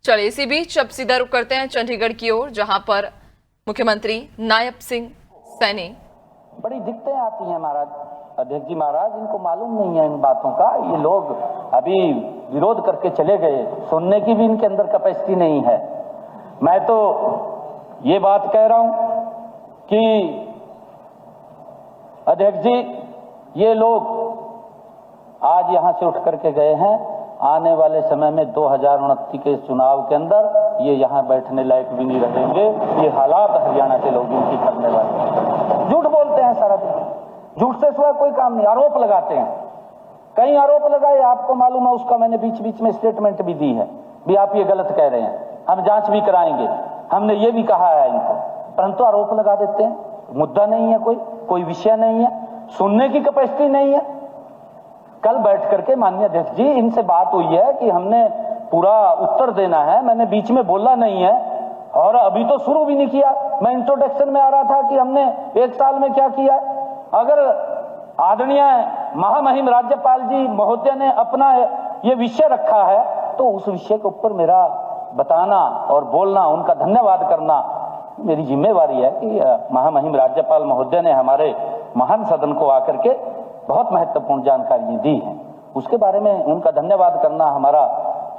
चलिए इसी बीच अब सीधा रुख करते हैं चंडीगढ़ की ओर, जहां पर मुख्यमंत्री नायब सिंह सैनी। बड़ी दिक्कतें आती हैं महाराज, अध्यक्ष जी महाराज, इनको मालूम नहीं है इन बातों का। ये लोग अभी विरोध करके चले गए, सुनने की भी इनके अंदर कैपेसिटी नहीं है। मैं तो ये बात कह रहा हूं कि अध्यक्ष जी, ये लोग आज यहां से उठ करके गए हैं, आने वाले समय में 2029 के चुनाव के अंदर ये यहाँ बैठने लायक भी नहीं रहेंगे। ये हालात हरियाणा के लोग इनकी करने वाले, झूठ बोलते हैं सारा दिन, झूठ से सिवा कोई काम नहीं, आरोप लगाते हैं। कई आरोप लगाए, आपको मालूम है, उसका मैंने बीच बीच में स्टेटमेंट भी दी है, भी आप ये गलत कह रहे हैं, हम जांच भी कराएंगे, हमने ये भी कहा है इनको, परंतु आरोप लगा देते हैं। मुद्दा नहीं है, कोई विषय नहीं है, सुनने की कैपेसिटी नहीं है। कल बैठ करके माननीय अध्यक्ष जी, इनसे बात हुई है कि हमने पूरा उत्तर देना है, मैंने बीच में बोला नहीं है और अभी तो शुरू भी नहीं किया। मैं इंट्रोडक्शन में आ रहा था कि हमने 1 साल में क्या किया। अगर आदरणीय महामहिम राज्यपाल जी महोदय ने अपना ये विषय रखा है तो उस विषय के ऊपर मेरा बताना और बोलना, उनका धन्यवाद करना मेरी जिम्मेवारी है कि महामहिम राज्यपाल महोदय ने हमारे महान सदन को आकर के बहुत महत्वपूर्ण जानकारियां दी हैं, उसके बारे में उनका धन्यवाद करना हमारा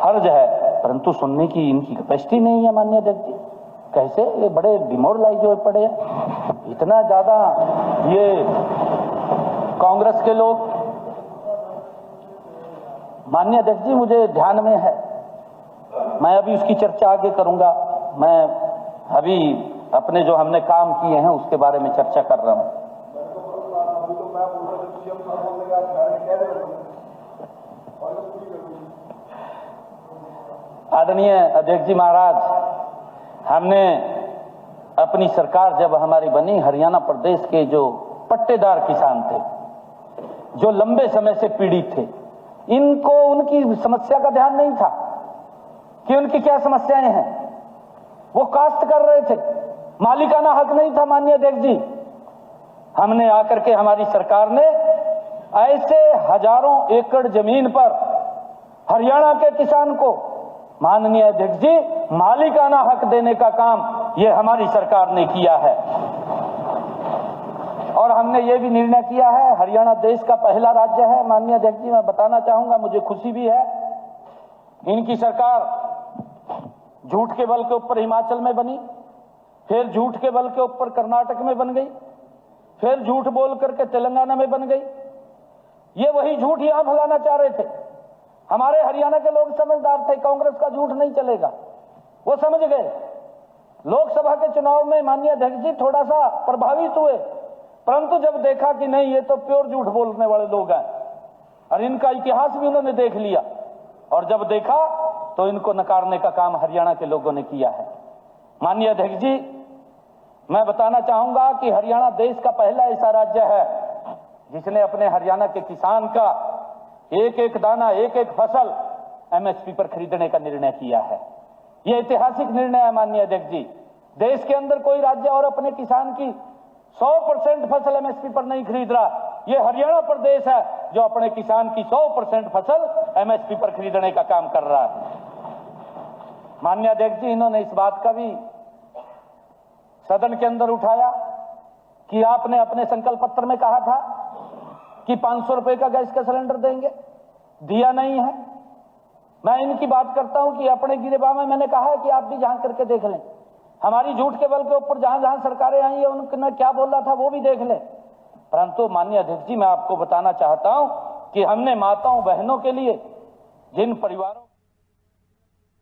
फर्ज है। परंतु सुनने की इनकी कैपेसिटी नहीं है माननीय अध्यक्ष जी। कैसे ये बड़े डिमोरलाइज हो पड़े हैं, इतना ज्यादा ये कांग्रेस के लोग। माननीय अध्यक्ष जी, मुझे ध्यान में है, मैं अभी उसकी चर्चा आगे करूंगा। मैं अभी अपने जो हमने काम किए हैं उसके बारे में चर्चा कर रहा हूं। आदरणीय अध्यक्ष जी महाराज, हमने अपनी सरकार जब हमारी बनी, हरियाणा प्रदेश के जो पट्टेदार किसान थे, जो लंबे समय से पीड़ित थे, इनको उनकी समस्या का ध्यान नहीं था कि उनकी क्या समस्याएं हैं। वो काश्त कर रहे थे, मालिकाना हक नहीं था माननीय अध्यक्ष जी। हमने आकर के, हमारी सरकार ने ऐसे हजारों एकड़ जमीन पर हरियाणा के किसान को माननीय अध्यक्ष जी मालिकाना हक देने का काम ये हमारी सरकार ने किया है। और हमने ये भी निर्णय किया है, हरियाणा देश का पहला राज्य है माननीय अध्यक्ष जी। मैं बताना चाहूंगा, मुझे खुशी भी है, इनकी सरकार झूठ के बल के ऊपर हिमाचल में बनी, फिर झूठ के बल के ऊपर कर्नाटक में बन गई, फिर झूठ बोल करके तेलंगाना में बन गई। ये वही झूठ यहां फैलाना चाह रहे थे। हमारे हरियाणा के लोग समझदार थे, कांग्रेस का झूठ नहीं चलेगा, वो समझ गए। लोकसभा के चुनाव में माननीय अध्यक्ष जी थोड़ा सा प्रभावित हुए, परंतु जब देखा कि नहीं, ये तो प्योर झूठ बोलने वाले लोग हैं और इनका इतिहास भी उन्होंने देख लिया, और जब देखा तो इनको नकारने का काम हरियाणा के लोगों ने किया है। माननीय अध्यक्ष जी, मैं बताना चाहूंगा कि हरियाणा देश का पहला ऐसा राज्य है जिसने अपने हरियाणा के किसान का एक एक दाना, एक एक फसल एमएसपी पर खरीदने का निर्णय किया है। यह ऐतिहासिक निर्णय है माननीय अध्यक्ष जी। देश के अंदर कोई राज्य और अपने किसान की 100% फसल एमएसपी पर नहीं खरीद रहा। यह हरियाणा प्रदेश है जो अपने किसान की 100% फसल एमएसपी पर खरीदने का काम कर रहा है। माननीय अध्यक्ष जी, इन्होंने इस बात का भी सदन के अंदर उठाया कि आपने अपने संकल्प पत्र में कहा था कि 500 रुपए का गैस का सिलेंडर देंगे, दिया नहीं है। मैं इनकी बात करता हूं कि अपने गिरेबा में मैंने कहा है कि आप भी झांक करके देख लें, हमारी झूठ के बल के ऊपर जहां जहां सरकारें आई है उन्होंने क्या बोला था वो भी देख लें। परंतु माननीय अध्यक्ष जी, मैं आपको बताना चाहता हूं कि हमने माताओं बहनों के लिए, जिन परिवारों